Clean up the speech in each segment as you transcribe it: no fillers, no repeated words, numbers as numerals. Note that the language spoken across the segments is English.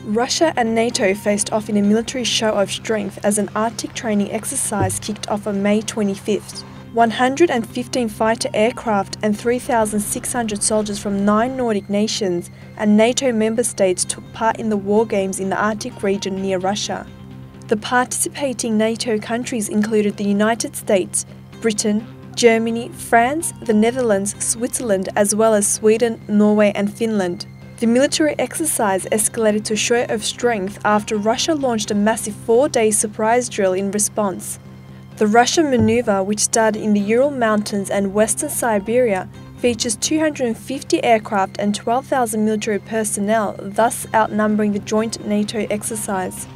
Russia and NATO faced off in a military show of strength as an Arctic training exercise kicked off on May 25th. 115 fighter aircraft and 3,600 soldiers from 9 Nordic nations and NATO member states took part in the war games in the Arctic region near Russia. The participating NATO countries included the United States, Britain, Germany, France, the Netherlands, Switzerland, as well as Sweden, Norway and Finland. The military exercise escalated to a show of strength after Russia launched a massive 4-day surprise drill in response. The Russian manoeuvre, which started in the Ural Mountains and western Siberia, features 250 aircraft and 12,000 military personnel, thus outnumbering the joint NATO exercise.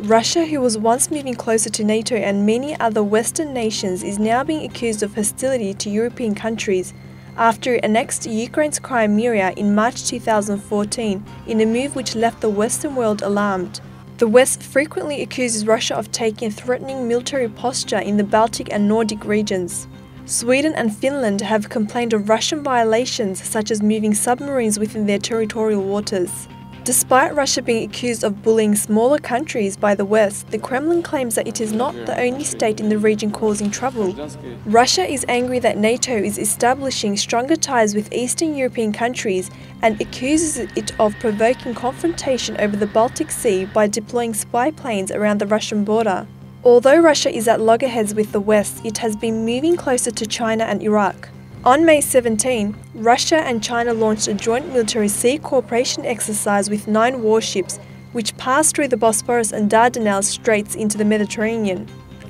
Russia, who was once moving closer to NATO and many other Western nations, is now being accused of hostility to European countries after it annexed Ukraine's Crimea in March 2014 in a move which left the Western world alarmed. The West frequently accuses Russia of taking a threatening military posture in the Baltic and Nordic regions. Sweden and Finland have complained of Russian violations such as moving submarines within their territorial waters. Despite Russia being accused of bullying smaller countries by the West, the Kremlin claims that it is not the only state in the region causing trouble. Russia is angry that NATO is establishing stronger ties with Eastern European countries and accuses it of provoking confrontation over the Baltic Sea by deploying spy planes around the Russian border. Although Russia is at loggerheads with the West, it has been moving closer to China and Iraq. On May 17, Russia and China launched a joint military sea cooperation exercise with 9 warships, which passed through the Bosphorus and Dardanelles straits into the Mediterranean.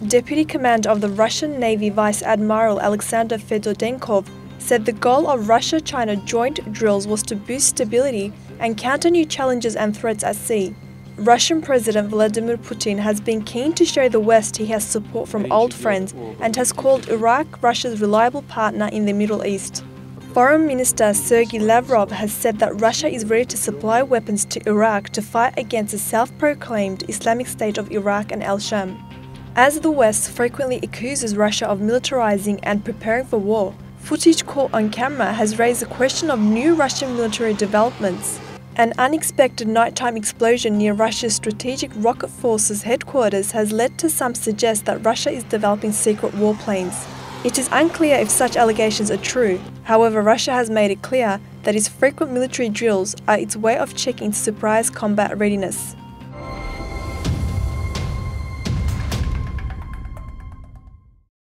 Deputy Commander of the Russian Navy Vice-Admiral Aleksandr said the goal of Russia-China joint drills was to boost stability and counter new challenges and threats at sea. Russian President Vladimir Putin has been keen to show the West he has support from old friends and has called Iraq Russia's reliable partner in the Middle East. Foreign Minister Sergei Lavrov has said that Russia is ready to supply weapons to Iraq to fight against the self-proclaimed Islamic State of Iraq and al-Sham. As the West frequently accuses Russia of militarizing and preparing for war, footage caught on camera has raised the question of new Russian military developments. An unexpected nighttime explosion near Russia's Strategic Rocket Forces headquarters has led to some suggest that Russia is developing secret warplanes. It is unclear if such allegations are true. However, Russia has made it clear that its frequent military drills are its way of checking its surprise combat readiness.